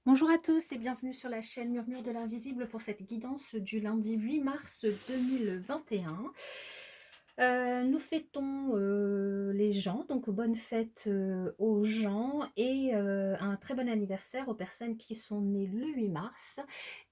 Bonjour à tous et bienvenue sur la chaîne Murmure de l'Invisible pour cette guidance du lundi 8 mars 2021. Nous fêtons les gens, donc bonne fête aux gens et un très bon anniversaire aux personnes qui sont nées le 8 mars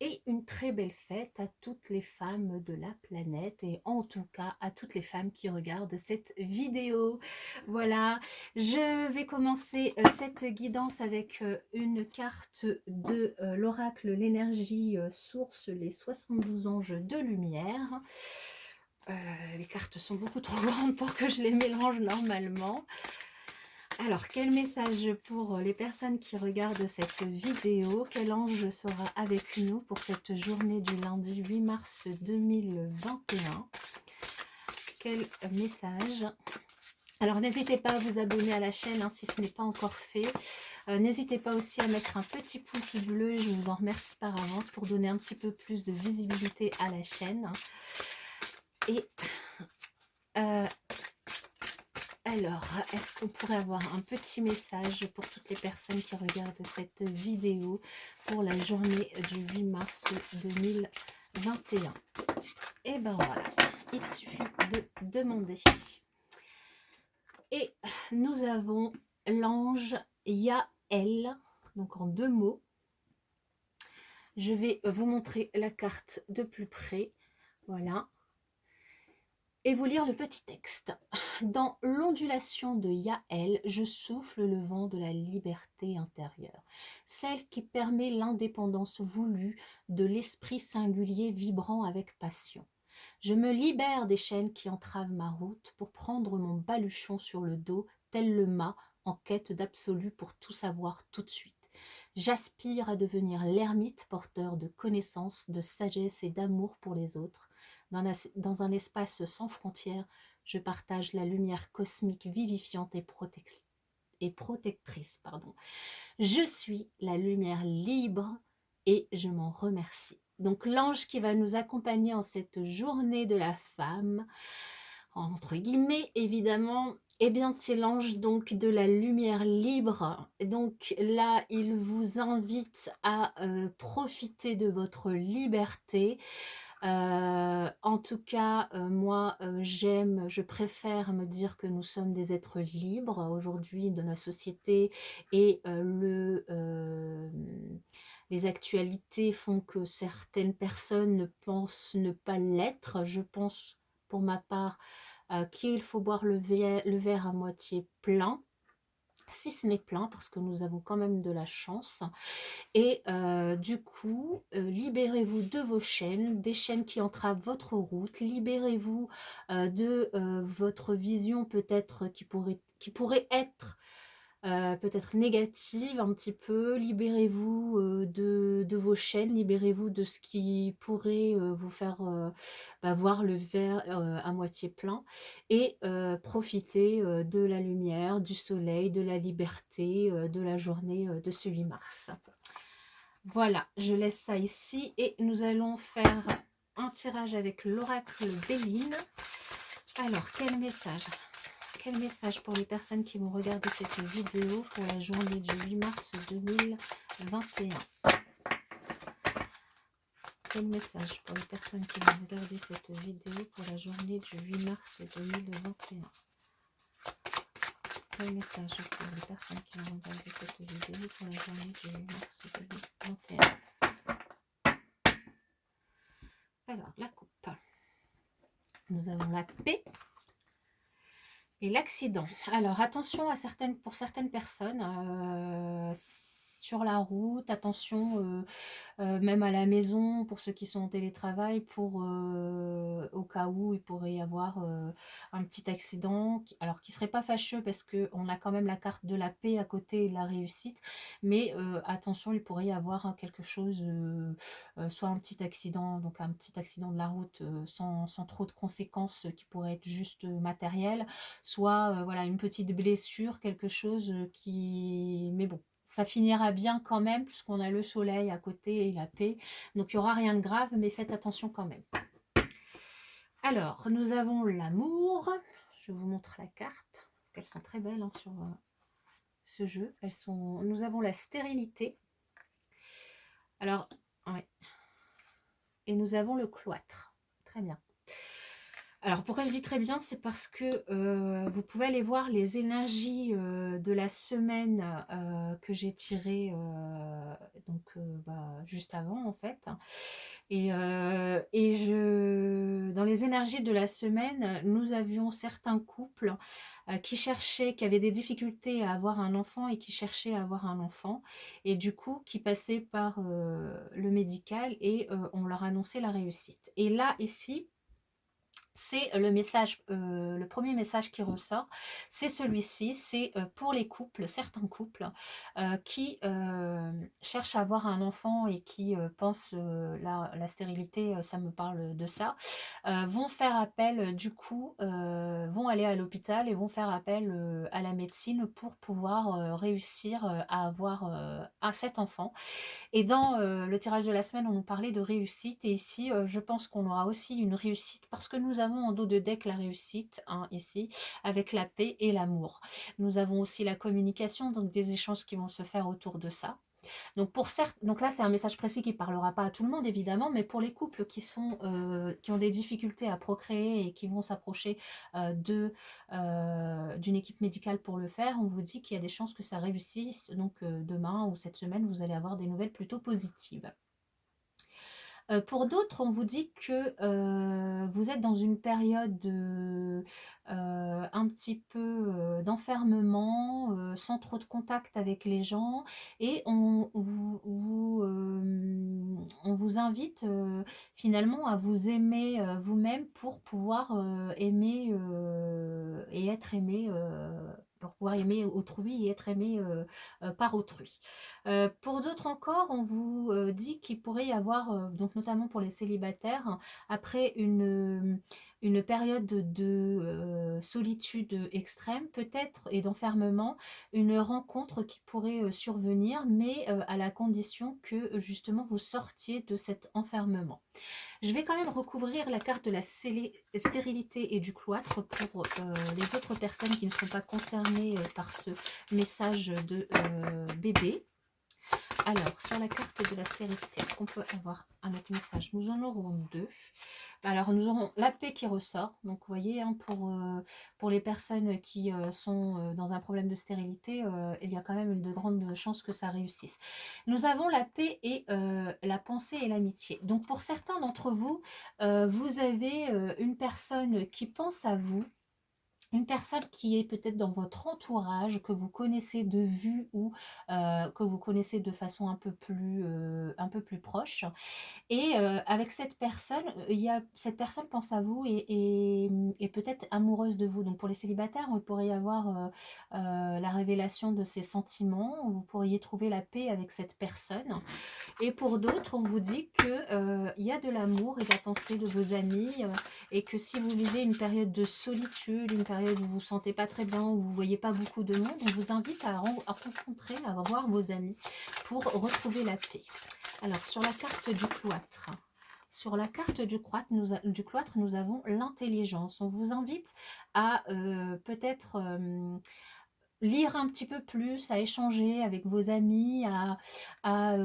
et une très belle fête à toutes les femmes de la planète et en tout cas à toutes les femmes qui regardent cette vidéo. Voilà, je vais commencer cette guidance avec une carte de l'oracle L'énergie source, les 72 anges de lumière. Les cartes sont beaucoup trop grandes pour que je les mélange normalement. Alors, quel message pour les personnes qui regardent cette vidéo? Quel ange sera avec nous pour cette journée du lundi 8 mars 2021? Quel message? Alors, n'hésitez pas à vous abonner à la chaîne hein, si ce n'est pas encore fait. N'hésitez pas aussi à mettre un petit pouce bleu, je vous en remercie par avance pour donner un petit peu plus de visibilité à la chaîne. Et alors, est-ce qu'on pourrait avoir un petit message pour toutes les personnes qui regardent cette vidéo pour la journée du 8 mars 2021? Et ben voilà, il suffit de demander. Et nous avons l'ange Yael, donc en deux mots. Je vais vous montrer la carte de plus près. Voilà. Et vous lire le petit texte. Dans l'ondulation de Yael, je souffle le vent de la liberté intérieure, celle qui permet l'indépendance voulue de l'esprit singulier vibrant avec passion. Je me libère des chaînes qui entravent ma route pour prendre mon baluchon sur le dos, tel le mât en quête d'absolu pour tout savoir tout de suite. J'aspire à devenir l'ermite porteur de connaissances, de sagesse et d'amour pour les autres. Dans un espace sans frontières, je partage la lumière cosmique vivifiante et protectrice. Je suis la lumière libre et je m'en remercie. Donc l'ange qui va nous accompagner en cette journée de la femme, entre guillemets évidemment, eh bien c'est l'ange donc de la lumière libre. Donc là il vous invite à profiter de votre liberté. En tout cas, moi, je préfère me dire que nous sommes des êtres libres aujourd'hui dans la société et les actualités font que certaines personnes pensent ne pas l'être. Je pense, pour ma part, qu'il faut boire le verre à moitié plein, si ce n'est plein, parce que nous avons quand même de la chance. Et du coup, libérez-vous de vos chaînes, des chaînes qui entravent votre route, libérez-vous de votre vision peut-être qui pourrait être peut-être négative un petit peu, libérez-vous de vos chaînes, libérez-vous de ce qui pourrait vous faire voir le verre à moitié plein et profitez de la lumière, du soleil, de la liberté, de la journée de ce 8 mars. Voilà, je laisse ça ici et nous allons faire un tirage avec l'oracle Béline. Alors, quel message? Quel message pour les personnes qui vont regarder cette vidéo pour la journée du 8 mars 2021? Quel message pour les personnes qui vont regarder cette vidéo pour la journée du 8 mars 2021? Quel message pour les personnes qui vont regarder cette vidéo pour la journée du 8 mars 2021? Alors, la coupe. Nous avons la paix et l'accident. Alors, attention pour certaines personnes sur la route, attention même à la maison, pour ceux qui sont en télétravail, au cas où il pourrait y avoir un petit accident, alors qui ne serait pas fâcheux parce qu'on a quand même la carte de la paix à côté et de la réussite, mais attention, il pourrait y avoir quelque chose, soit un petit accident, donc un petit accident de la route sans trop de conséquences qui pourrait être juste matériel, soit voilà, une petite blessure, quelque chose qui... Mais bon, ça finira bien quand même, puisqu'on a le soleil à côté et la paix. Donc, il n'y aura rien de grave, mais faites attention quand même. Alors, nous avons l'amour. Je vous montre la carte, parce qu'elles sont très belles hein, sur ce jeu. Nous avons la stérilité. Alors, ouais. Et nous avons le cloître. Très bien. Alors, pourquoi je dis très bien? C'est parce que vous pouvez aller voir les énergies de la semaine que j'ai tirées juste avant, en fait. Dans les énergies de la semaine, nous avions certains couples qui avaient des difficultés à avoir un enfant et qui cherchaient à avoir un enfant. Et du coup, qui passaient par le médical et on leur annonçait la réussite. Et là, ici, c'est le message, le premier message qui ressort, c'est celui-ci, c'est pour les couples, certains couples qui cherchent à avoir un enfant et qui pensent la stérilité, ça me parle de ça, vont faire appel vont aller à l'hôpital et vont faire appel à la médecine pour pouvoir réussir à avoir cet enfant. Et dans le tirage de la semaine, on nous parlait de réussite. Et ici, je pense qu'on aura aussi une réussite parce que nous avons en dos de deck la réussite, hein, ici, avec la paix et l'amour. Nous avons aussi la communication, donc des échanges qui vont se faire autour de ça. Donc, donc là, c'est un message précis qui ne parlera pas à tout le monde, évidemment, mais pour les couples qui ont des difficultés à procréer et qui vont s'approcher d'une équipe médicale pour le faire, on vous dit qu'il y a des chances que ça réussisse. Donc, demain ou cette semaine, vous allez avoir des nouvelles plutôt positives. Pour d'autres, on vous dit que vous êtes dans une période un petit peu d'enfermement, sans trop de contact avec les gens, et on vous invite finalement à vous aimer vous-même pour pouvoir aimer et être aimé. Pour pouvoir aimer autrui et être aimé par autrui. Pour d'autres encore, on vous dit qu'il pourrait y avoir, donc notamment pour les célibataires, après une période de solitude extrême, peut-être, et d'enfermement, une rencontre qui pourrait survenir, mais à la condition que justement vous sortiez de cet enfermement. Je vais quand même recouvrir la carte de la stérilité et du cloître pour les autres personnes qui ne sont pas concernées par ce message de bébé. Alors, sur la carte de la stérilité, est-ce qu'on peut avoir un autre message? Nous en aurons deux. Alors, nous aurons la paix qui ressort. Donc, vous voyez, hein, pour les personnes qui sont dans un problème de stérilité, il y a quand même de grandes chances que ça réussisse. Nous avons la paix et la pensée et l'amitié. Donc, pour certains d'entre vous, vous avez une personne qui pense à vous, une personne qui est peut-être dans votre entourage, que vous connaissez de vue ou que vous connaissez de façon un un peu plus proche. Et avec cette personne pense à vous et peut-être amoureuse de vous. Donc pour les célibataires, il pourrait y avoir la révélation de ses sentiments. Vous pourriez trouver la paix avec cette personne. Et pour d'autres, on vous dit que y a de l'amour et de la pensée de vos amis et que si vous vivez une période de solitude, une période où vous ne vous sentez pas très bien, où vous ne voyez pas beaucoup de monde, on vous invite à rencontrer, à voir vos amis pour retrouver la paix. Alors, sur la carte du cloître, cloître, nous avons l'intelligence. On vous invite à peut-être lire un petit peu plus, à échanger avec vos amis, à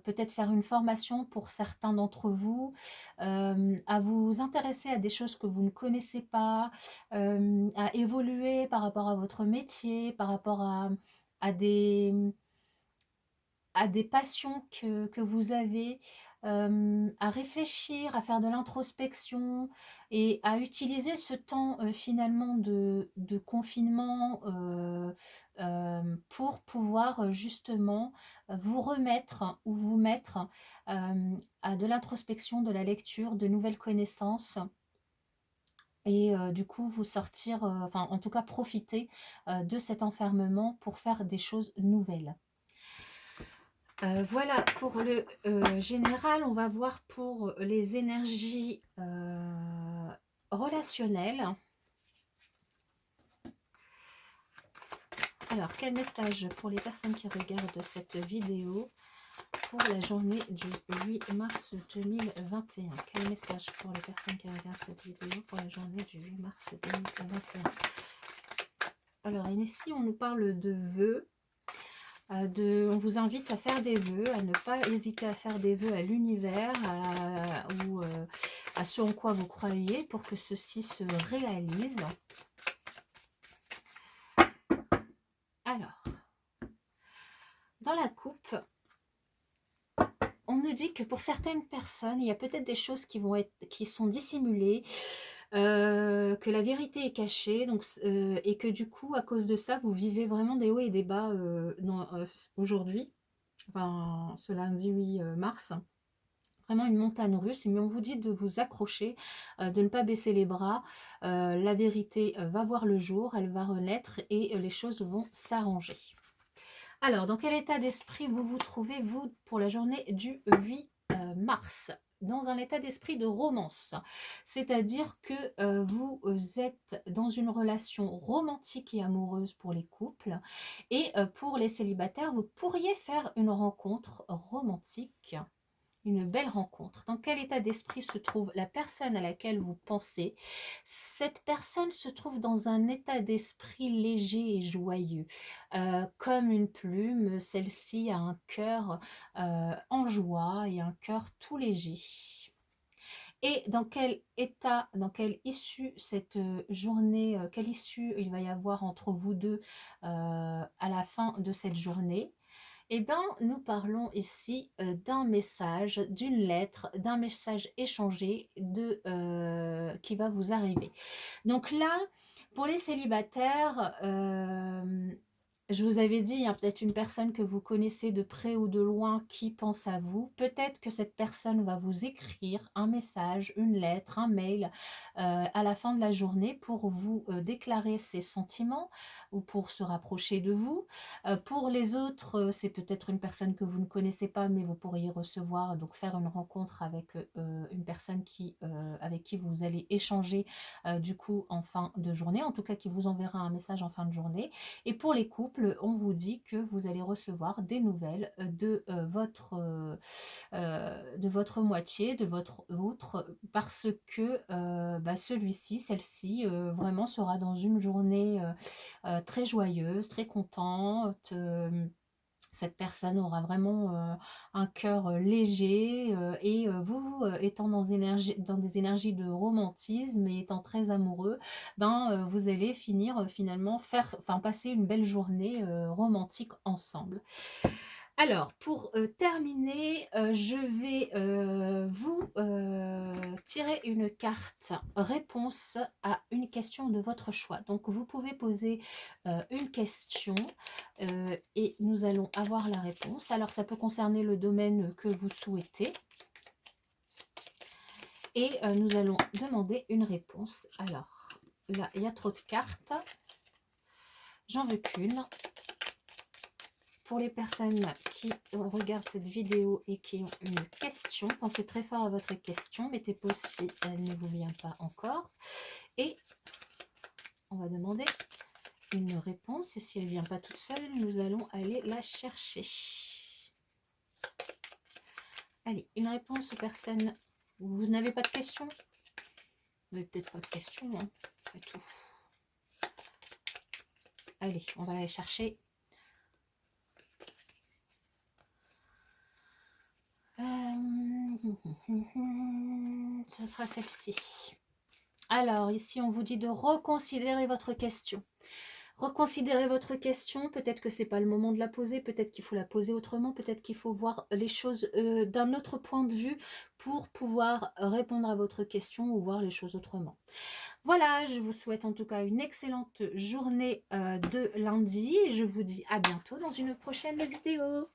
peut-être faire une formation pour certains d'entre vous, à vous intéresser à des choses que vous ne connaissez pas, à évoluer par rapport à votre métier, par rapport à des passions que vous avez, à réfléchir, à faire de l'introspection et à utiliser ce temps finalement de confinement pour pouvoir justement vous remettre ou vous mettre à de l'introspection, de la lecture, de nouvelles connaissances. Et du coup, vous sortir, enfin en tout cas profiter de cet enfermement pour faire des choses nouvelles. Voilà pour le général. On va voir pour les énergies relationnelles. Alors, quel message pour les personnes qui regardent cette vidéo pour la journée du 8 mars 2021? Quel message pour les personnes qui regardent cette vidéo pour la journée du 8 mars 2021? Alors, ici, on nous parle de vœux. On vous invite à faire des vœux, à ne pas hésiter à faire des vœux à l'univers ou à ce en quoi vous croyez pour que ceci se réalise. Alors, dans la coupe, on nous dit que pour certaines personnes, il y a peut-être des choses qui sont dissimulées, que la vérité est cachée, donc, et que du coup, à cause de ça, vous vivez vraiment des hauts et des bas aujourd'hui, enfin, ce lundi 8 mars. Vraiment une montagne russe, mais on vous dit de vous accrocher, de ne pas baisser les bras. La vérité va voir le jour, elle va renaître et les choses vont s'arranger. Alors, dans quel état d'esprit vous vous trouvez, vous, pour la journée du 8 mars? Dans un état d'esprit de romance, c'est-à-dire que vous êtes dans une relation romantique et amoureuse pour les couples, et pour les célibataires, vous pourriez faire une rencontre romantique, une belle rencontre. Dans quel état d'esprit se trouve la personne à laquelle vous pensez? Cette personne se trouve dans un état d'esprit léger et joyeux, comme une plume. Celle-ci a un cœur en joie et un cœur tout léger. Et dans quel état, dans quelle issue cette journée, quelle issue il va y avoir entre vous deux à la fin de cette journée? Eh bien, nous parlons ici d'un message, d'une lettre, d'un message échangé qui va vous arriver. Donc là, pour les célibataires, je vous avais dit, il y a peut-être une personne que vous connaissez de près ou de loin qui pense à vous. Peut-être que cette personne va vous écrire un message, une lettre, un mail à la fin de la journée pour vous déclarer ses sentiments ou pour se rapprocher de vous. Pour les autres, c'est peut-être une personne que vous ne connaissez pas, mais vous pourriez recevoir, donc faire une rencontre avec une personne avec qui vous allez échanger du coup en fin de journée, en tout cas qui vous enverra un message en fin de journée. Et pour les couples, on vous dit que vous allez recevoir des nouvelles de votre moitié, de votre autre, parce que celui-ci, celle-ci, vraiment sera dans une journée très joyeuse, très contente. Cette personne aura vraiment un cœur léger et vous étant dans des énergies de romantisme et étant très amoureux, vous allez finir finalement passer une belle journée romantique ensemble. Alors, pour terminer, je vais vous tirer une carte réponse à une question de votre choix. Donc, vous pouvez poser une question et nous allons avoir la réponse. Alors, ça peut concerner le domaine que vous souhaitez. Et nous allons demander une réponse. Alors, là, il y a trop de cartes. J'en veux qu'une. Pour les personnes qui regardent cette vidéo et qui ont une question, pensez très fort à votre question. Mettez pause si elle ne vous vient pas encore. Et on va demander une réponse. Et si elle ne vient pas toute seule, nous allons aller la chercher. Allez, une réponse aux personnes. Vous n'avez pas de questions? Vous n'avez peut-être pas de questions, hein, après tout. Allez, on va aller chercher. Ce sera celle-ci. Alors, ici, on vous dit de reconsidérer votre question. Reconsidérez votre question, peut-être que ce n'est pas le moment de la poser, peut-être qu'il faut la poser autrement, peut-être qu'il faut voir les choses d'un autre point de vue pour pouvoir répondre à votre question ou voir les choses autrement. Voilà, je vous souhaite en tout cas une excellente journée de lundi et je vous dis à bientôt dans une prochaine vidéo.